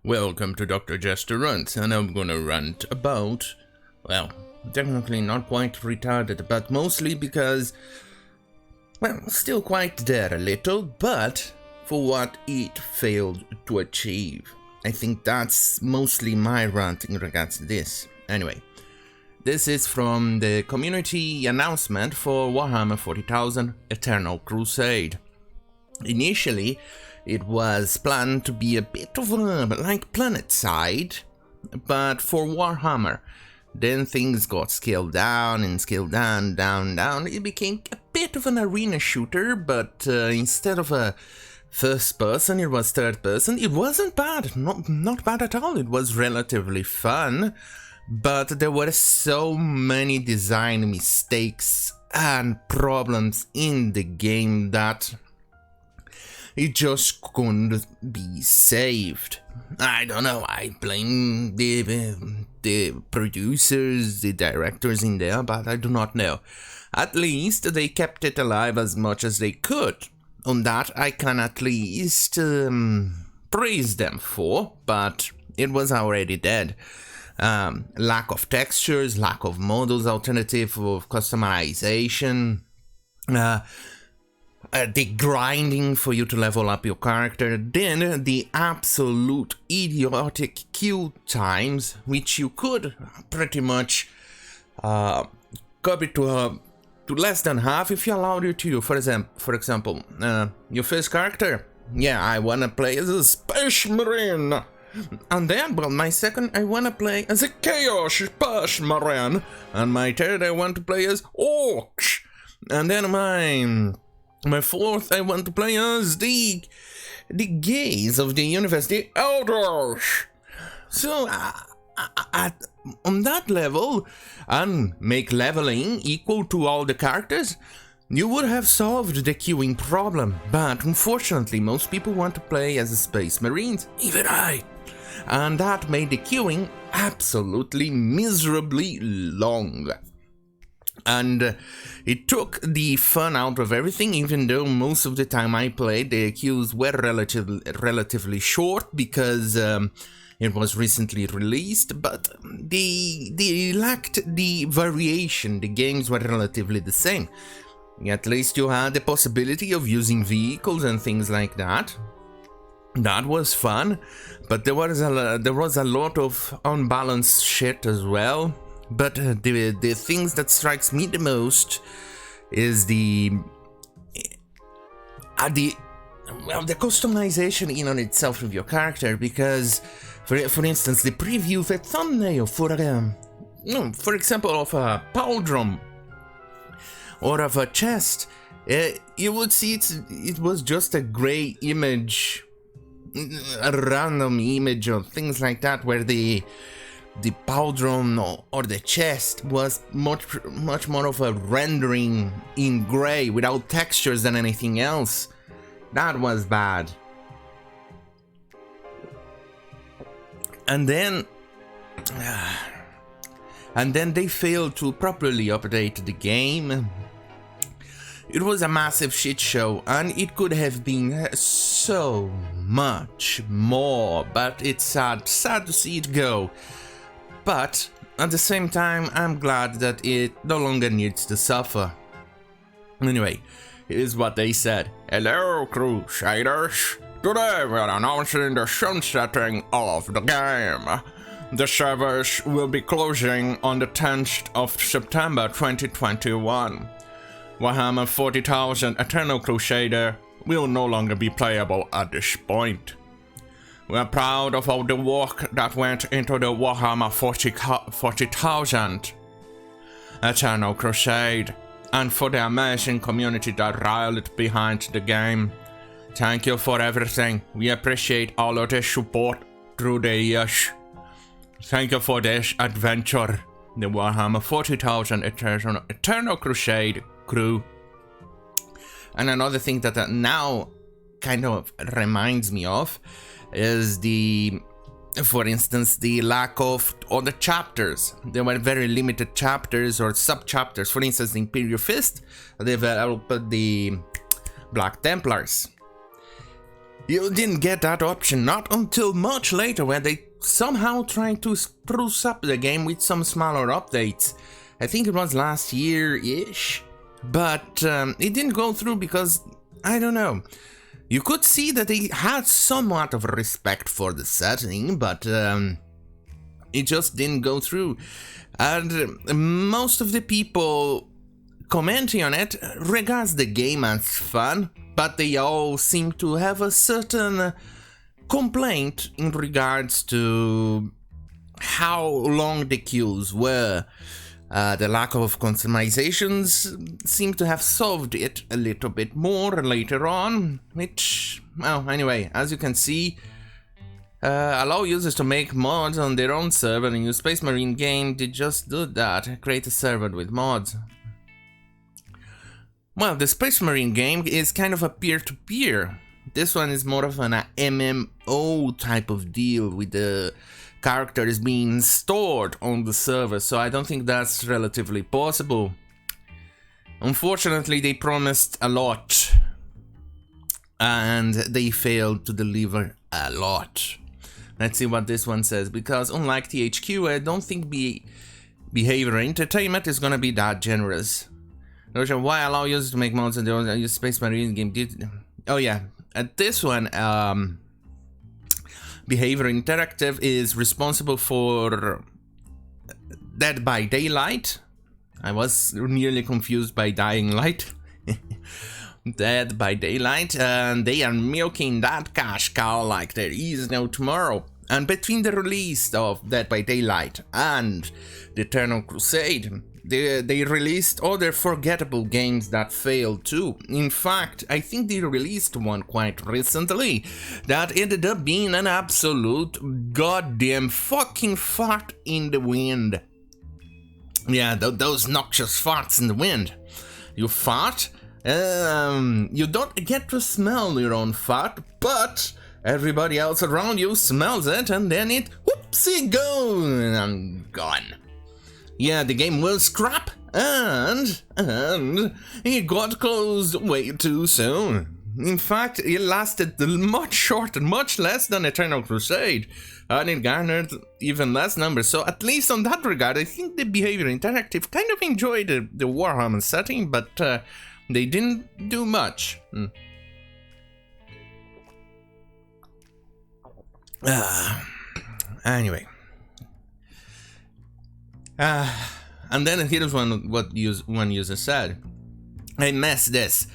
Welcome to Dr. Jester Rants, and I'm gonna rant about, well, technically not quite retarded, but mostly because, well, still quite there a little, but for what it failed to achieve. I think that's mostly my rant in regards to this. Anyway, this is from the community announcement for Warhammer 40,000 Eternal Crusade. Initially, it was planned to be a bit of a, like PlanetSide, but for Warhammer. Then things got scaled down and scaled down. It became a bit of an arena shooter, but instead of a first person, it was third person. It wasn't bad, not bad at all. It was relatively fun, but there were so many design mistakes and problems in the game that it just couldn't be saved. I don't know, I blame the producers, the directors in there, but I do not know. At least they kept it alive as much as they could. On that I can at least praise them for, but it was already dead. Lack of textures, lack of models, alternative of customization, the grinding for you to level up your character, then the absolute idiotic queue times, which you could pretty much cut it to less than half if you allowed it to you. For example, your first character, yeah, I wanna play as a Space Marine, and then, well, my second, I wanna play as a Chaos Space Marine, and my third, I want to play as Orcs, and then my fourth, I want to play as the gays of the universe, the elders. So, on that level, and make leveling equal to all the characters, you would have solved the queuing problem. But unfortunately, most people want to play as a Space Marines, even I. And that made the queuing absolutely miserably long. And it took the fun out of everything, even though most of the time I played, the queues were relatively short because it was recently released, but they lacked the variation. The games were relatively the same. At least you had the possibility of using vehicles and things like that. That was fun, but there was a lot of unbalanced shit as well. But the things that strikes me the most is the customization in on itself of your character, because for instance, the preview, the thumbnail for example, of a pauldron or of a chest, you would see it was just a gray image, a random image or things like that, where the pauldron or the chest was much more of a rendering in gray without textures than anything else. That was bad. And then they failed to properly update the game. It was a massive shit show, and it could have been so much more, but it's sad to see it go. But at the same time, I'm glad that it no longer needs to suffer. Anyway, here's what they said. Hello, Crusaders. Today we're announcing the sunsetting of the game. The servers will be closing on the 10th of September 2021. Warhammer 40,000 Eternal Crusader will no longer be playable at this point. We are proud of all the work that went into the Warhammer 40,000 Eternal Crusade, and for the amazing community that rallied behind the game. Thank you for everything. We appreciate all of the support through the years. Thank you for this adventure, the Warhammer 40,000 Eternal Crusade crew. And another thing that now kind of reminds me of is for instance, the lack of other chapters. There were very limited chapters or sub-chapters. For instance, the Imperial Fist developed the Black Templars. You didn't get that option not until much later, when they somehow tried to spruce up the game with some smaller updates. I think it was last year-ish, but it didn't go through because, I don't know. You could see that they had somewhat of respect for the setting, but it just didn't go through. And most of the people commenting on it regards the game as fun, but they all seem to have a certain complaint in regards to how long the queues were. The lack of customizations seem to have solved it a little bit more later on, which, well, anyway, as you can see, allow users to make mods on their own server. In your Space Marine game, they just do that, create a server with mods. Well, the Space Marine game is kind of a peer-to-peer. This one is more of an MMO type of deal, with the characters being stored on the server, so I don't think that's relatively possible. Unfortunately, they promised a lot, and they failed to deliver a lot. Let's see what this one says, because unlike THQ, I don't think Behavior Entertainment is gonna be that generous. Why allow users to make mods in their own Space Marine game? Oh yeah, at this one, Behavior Interactive is responsible for Dead by Daylight. I was nearly confused by Dying Light. Dead by Daylight, and they are milking that cash cow like there is no tomorrow. And between the release of Dead by Daylight and the Eternal Crusade, they released other forgettable games that failed too. In fact, I think they released one quite recently that ended up being an absolute goddamn fucking fart in the wind. Yeah, those noxious farts in the wind. You fart, you don't get to smell your own fart, but everybody else around you smells it, and then it whoopsie goes and gone. Yeah, the game will scrap, and it got closed way too soon. In fact, it lasted much shorter, much less than Eternal Crusade, and it garnered even less numbers. So at least on that regard, I think the Behavior Interactive kind of enjoyed the Warhammer setting, but they didn't do much. Anyway. And then here's what one user said. I mess this.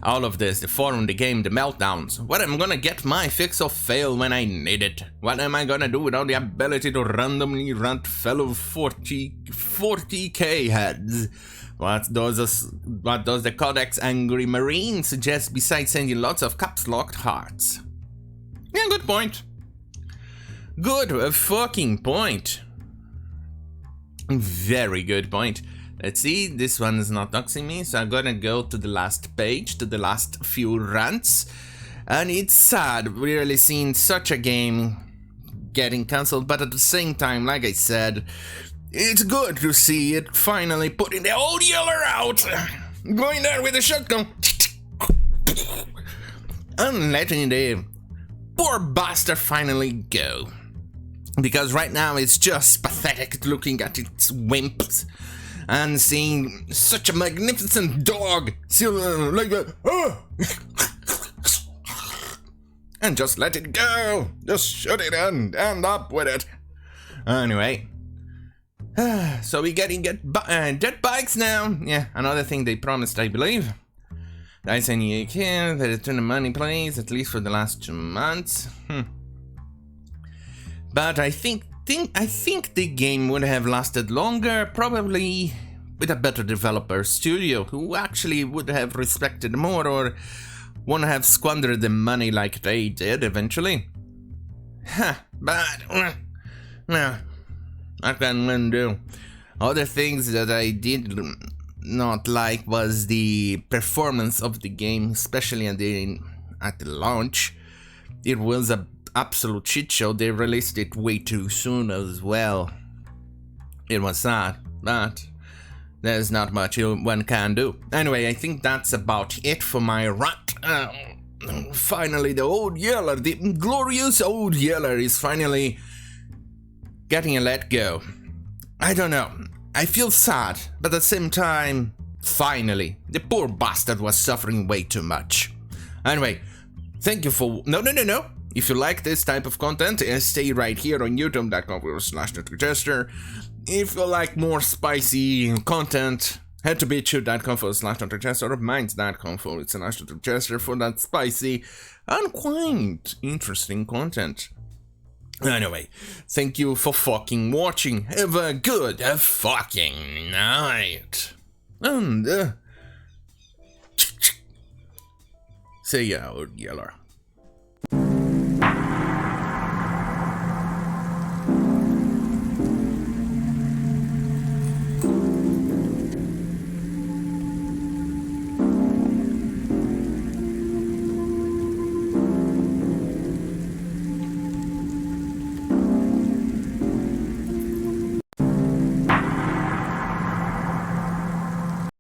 All of this, the forum, the game, the meltdowns. What am I gonna get my fix of fail when I need it? What am I gonna do without the ability to randomly rant fellow 40K heads? What does the Codex Angry Marine suggest besides sending lots of caps locked hearts? Yeah, good point. Good fucking point. Very good point. Let's see, this one is not doxing me, so I'm gonna go to the last page, to the last few rants. And it's sad really seeing such a game getting cancelled, but at the same time, like I said, it's good to see it finally putting the old yeller out, going there with a shotgun, and letting the poor bastard finally go. Because right now it's just pathetic looking at its wimps and seeing such a magnificent dog like that, and just let it go, just shoot it and end up with it. Anyway, so we getting jet bikes now. Yeah, another thing they promised, I believe. I send you a kid that return the money, please, at least for the last 2 months. But I think the game would have lasted longer, probably with a better developer studio who actually would have respected more, or wouldn't have squandered the money like they did eventually. But no, I can undo. Other things that I did not like was the performance of the game, especially at the launch. It was a absolute shit show. They released it way too soon as well. It was sad, but there's not much one can do. Anyway, I think that's about it for my rant. Finally, the old Yeller, the glorious old Yeller is finally getting a let go. I don't know. I feel sad, but at the same time, finally, the poor bastard was suffering way too much. Anyway, thank you for... No. If you like this type of content, stay right here on youtube.com/Jester. If you like more spicy content, head to bitchute.com/Jester or minds.com/Jester for that spicy and quite interesting content. Anyway, thank you for fucking watching. Have a good fucking night. And see ya, old Yeller.